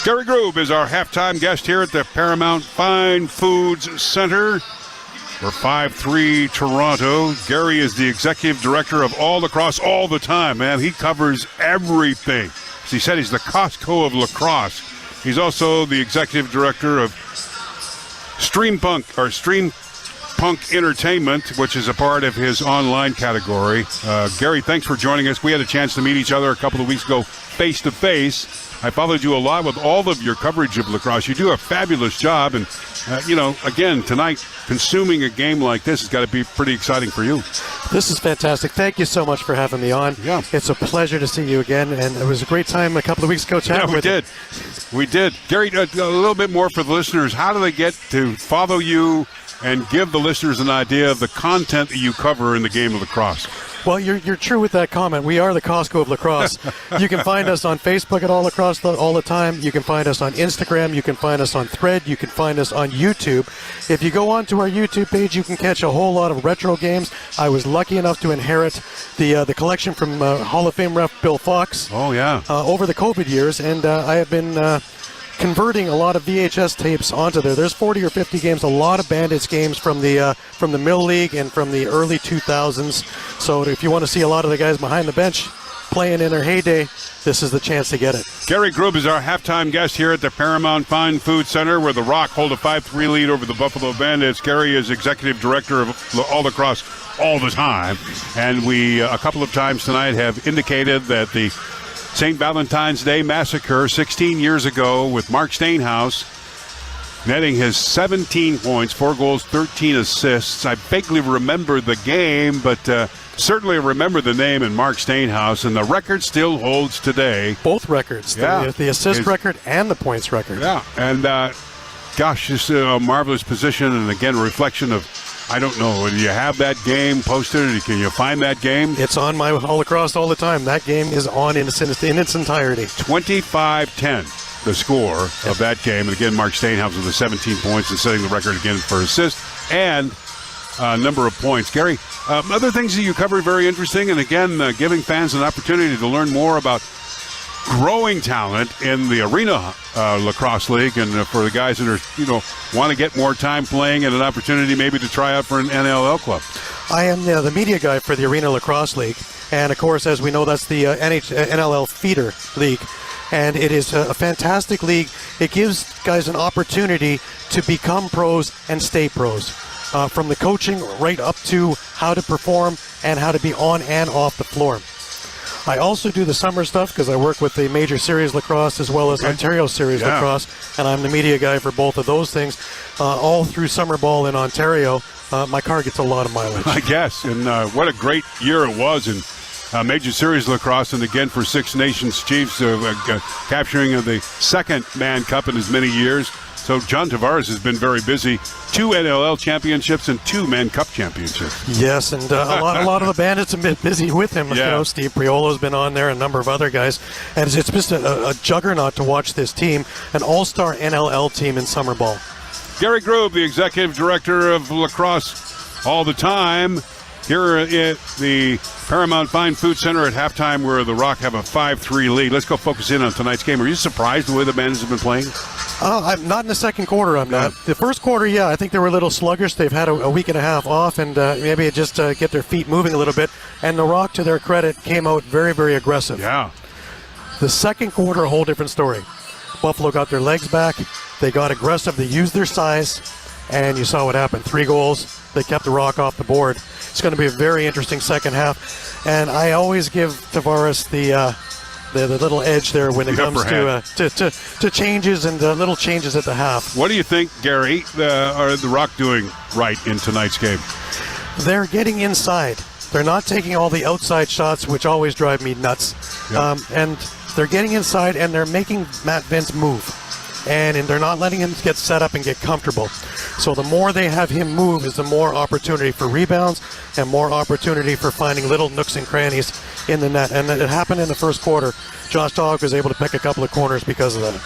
Gary Groob is our halftime guest here at the Paramount Fine Foods Center for 5-3 Toronto. Gary is the executive director of All Lacrosse all the time, man. He covers everything. As he said, he's the Costco of lacrosse. He's also the executive director of Streampunk Entertainment, which is a part of his online category. Gary, thanks for joining us. We had a chance to meet each other a couple of weeks ago face-to-face. I followed you a lot with all of your coverage of lacrosse. You do a fabulous job, and, again, tonight, consuming a game like this has got to be pretty exciting for you. This is fantastic. Thank you so much for having me on. Yeah. It's a pleasure to see you again, and it was a great time a couple of weeks ago chatting with you. We did. Gary, a little bit more for the listeners. How do they get to follow you and give the listeners an idea of the content that you cover in the game of lacrosse? Well, you're true with that comment. We are the Costco of lacrosse. You can find us on Facebook at All Lacrosse all the time. You can find us on Instagram. You can find us on Thread. You can find us on YouTube. If you go onto our YouTube page, you can catch a whole lot of retro games. I was lucky enough to inherit the collection from Hall of Fame ref Bill Fox. Oh, yeah. Over the COVID years, and I have been converting a lot of VHS tapes onto there. There's 40 or 50 games, a lot of Bandits games from the Mill League and from the early 2000s. So if you want to see a lot of the guys behind the bench playing in their heyday, this is the chance to get it. Gary Groob is our halftime guest here at the Paramount Fine Food Center, where the Rock hold a 5-3 lead over the Buffalo Bandits. Gary is executive director of All Lacrosse all the time, and we a couple of times tonight have indicated that the St. Valentine's Day Massacre 16 years ago with Mark Stainhouse netting his 17 points, 4 goals, 13 assists. I vaguely remember the game, but certainly remember the name and Mark Stainhouse, and the record still holds today. Both records, the assist record and the points record. Yeah, and just a marvelous position, and again, a reflection of, I don't know, do you have that game posted? Can you find that game? It's on my All Lacrosse all the time. That game is on in its entirety. 25-10, the score of that game. And again, Mark Stainhouse with the 17 points and setting the record again for assists and number of points. Gary, other things that you cover very interesting, and again, giving fans an opportunity to learn more about growing talent in the Arena Lacrosse League, and for the guys that are, want to get more time playing and an opportunity maybe to try out for an NLL club. I am the media guy for the Arena Lacrosse League, and of course, as we know, that's the NLL feeder league, and it is a fantastic league. It gives guys an opportunity to become pros and stay pros, from the coaching right up to how to perform and how to be on and off the floor. I also do the summer stuff because I work with the Major Series Lacrosse as well as Ontario Series Lacrosse, and I'm the media guy for both of those things. All through summer ball in Ontario, my car gets a lot of mileage. I guess, and what a great year it was in Major Series Lacrosse, and again for Six Nations Chiefs capturing the second Man Cup in as many years. So John Tavares has been very busy. 2 NLL championships and 2 Man Cup championships. Yes, and a lot of the Bandits have been busy with him. Yeah. Steve Priolo's been on there, a number of other guys. And it's just a juggernaut to watch this team, an all-star NLL team in summer ball. Gary Groob, the executive director of Lacrosse all the time, here at the Paramount Fine Food Center at halftime, where the Rock have a 5-3 lead. Let's go focus in on tonight's game. Are you surprised the way the Bandits have been playing? I'm not in the second quarter, I'm not. The first quarter, I think they were a little sluggish. They've had a week and a half off, and maybe just get their feet moving a little bit. And the Rock, to their credit, came out very, very aggressive. Yeah. The second quarter, a whole different story. Buffalo got their legs back. They got aggressive. They used their size, and you saw what happened. 3 goals. They kept the Rock off the board. It's going to be a very interesting second half, and I always give Tavares the little edge there when it comes to changes and little changes at the half. What do you think, Gary, are the Rock doing right in tonight's game? They're getting inside. They're not taking all the outside shots, which always drive me nuts. Yep. And they're getting inside, and they're making Matt Vince move. And they're not letting him get set up and get comfortable. So the more they have him move is the more opportunity for rebounds and more opportunity for finding little nooks and crannies in the net. And it happened in the first quarter. Josh Dog was able to pick a couple of corners because of that.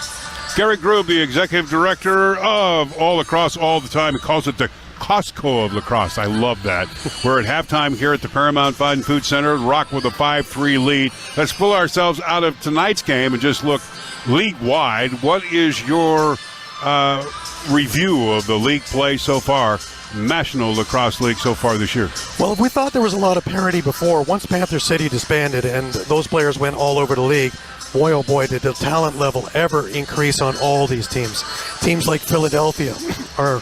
Gary Groob, the executive director of All Lacrosse all the time. He calls it the Costco of lacrosse. I love that. We're at halftime here at the Paramount Fine Food Center. Rock with a 5-3 lead. Let's pull ourselves out of tonight's game and just look league-wide. What is your review of the league play so far, National Lacrosse League so far this year? Well, we thought there was a lot of parity before. Once Panther City disbanded and those players went all over the league, boy, oh boy, did the talent level ever increase on all these teams. Teams like Philadelphia are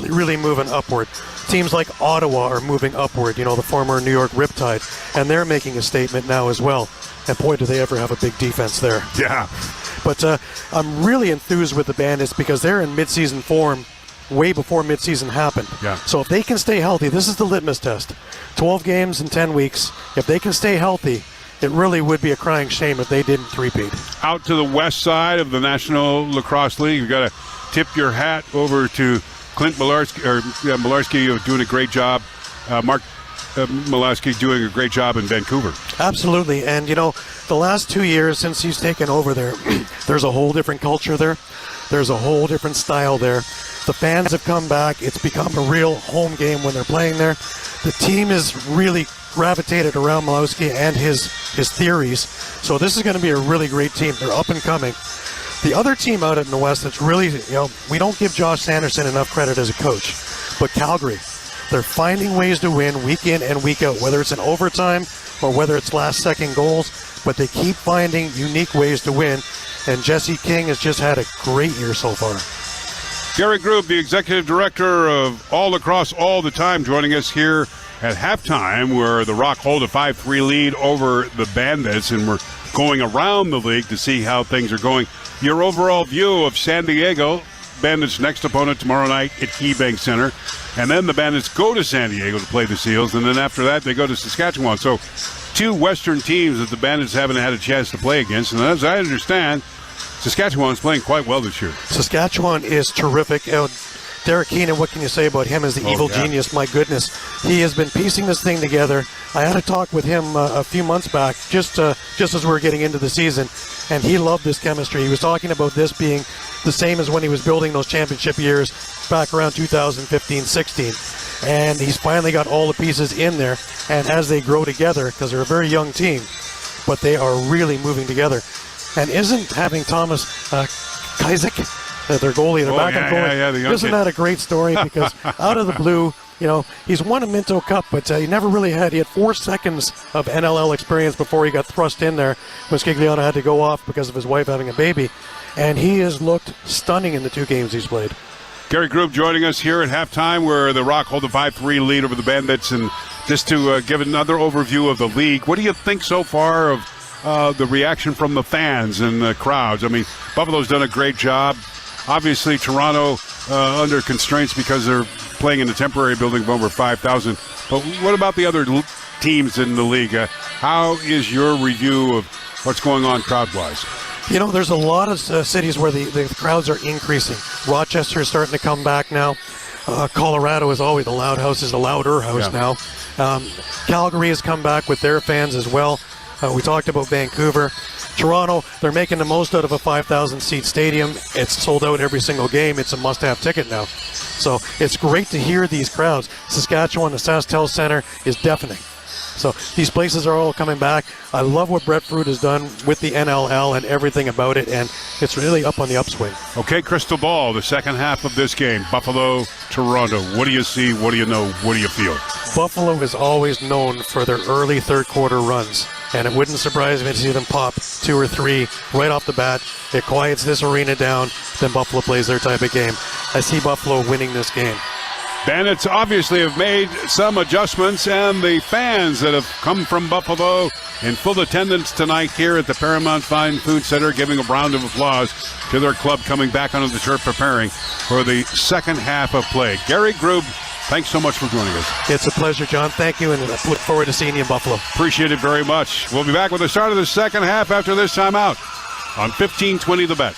really moving upward. Teams like Ottawa are moving upward, you know, the former New York Riptide, and they're making a statement now as well. And boy, do they ever have a big defense there. Yeah. But I'm really enthused with the Bandits because they're in midseason form way before midseason happened. Yeah. So if they can stay healthy, this is the litmus test. 12 games in 10 weeks. If they can stay healthy, it really would be a crying shame if they didn't three-peat. Out to the west side of the National Lacrosse League, you've got to tip your hat over to Clint Malarski doing a great job. Mark Malarski doing a great job in Vancouver. Absolutely. And, you know, the last 2 years since he's taken over there, there's a whole different culture there. There's a whole different style there. The fans have come back. It's become a real home game when they're playing there. The team is really gravitated around Malowski and his theories. So this is going to be a really great team. They're up and coming. The other team out in the West that's really, you know, we don't give Josh Sanderson enough credit as a coach, but Calgary, they're finding ways to win week in and week out, whether it's in overtime or whether it's last-second goals, but they keep finding unique ways to win, and Jesse King has just had a great year so far. Gary Groob, the executive director of All Lacrosse All the Time, joining us here at halftime, where the Rock hold a 5-3 lead over the Bandits, and we're going around the league to see how things are going. Your overall view of San Diego, Bandits' next opponent tomorrow night at KeyBank Center, and then the Bandits go to San Diego to play the Seals, and then after that they go to Saskatchewan. So two Western teams that the Bandits haven't had a chance to play against, and as I understand, Saskatchewan's playing quite well this year. Saskatchewan is terrific. Derek Keenan, what can you say about him as the evil genius? My goodness. He has been piecing this thing together. I had a talk with him a few months back, just as we were getting into the season, and he loved this chemistry. He was talking about this being the same as when he was building those championship years back around 2015-16. And he's finally got all the pieces in there, and as they grow together, because they're a very young team, but they are really moving together. And isn't having Thomas Kajzik, their goalie, their backup goalie, isn't that a great story? Because out of the blue, you know, he's won a Minto Cup, but he never really had. He had 4 seconds of NLL experience before he got thrust in there when Scigliano had to go off because of his wife having a baby. And he has looked stunning in the 2 games he's played. Gary Groob joining us here at halftime, where the Rock hold a 5-3 lead over the Bandits. And just to give another overview of the league, what do you think so far of the reaction from the fans and the crowds? I mean, Buffalo's done a great job. Obviously, Toronto under constraints because they're playing in a temporary building of over 5,000. But what about the other teams in the league? How is your review of what's going on crowd-wise? You know, there's a lot of cities where the crowds are increasing. Rochester is starting to come back now. Colorado is always the loud house, is the louder house now. Calgary has come back with their fans as well. We talked about Vancouver. Toronto, they're making the most out of a 5,000-seat stadium. It's sold out every single game. It's a must-have ticket now. So it's great to hear these crowds. Saskatchewan, the SaskTel Center is deafening. So these places are all coming back. I love what Brett Fruit has done with the NLL and everything about it, and it's really up on the upswing. Okay, crystal ball, the second half of this game, Buffalo, Toronto. What do you see? What do you know? What do you feel? Buffalo is always known for their early third-quarter runs, and it wouldn't surprise me to see them pop 2 or 3 right off the bat. It quiets this arena down, then Buffalo plays their type of game. I see Buffalo winning this game. Bandits obviously have made some adjustments, and the fans that have come from Buffalo in full attendance tonight here at the Paramount Fine Food Center, giving a round of applause to their club coming back onto the turf, preparing for the second half of play. Gary Groob, thanks so much for joining us. It's a pleasure, John. Thank you, and I look forward to seeing you in Buffalo. Appreciate it very much. We'll be back with the start of the second half after this timeout on 1520 The Bet.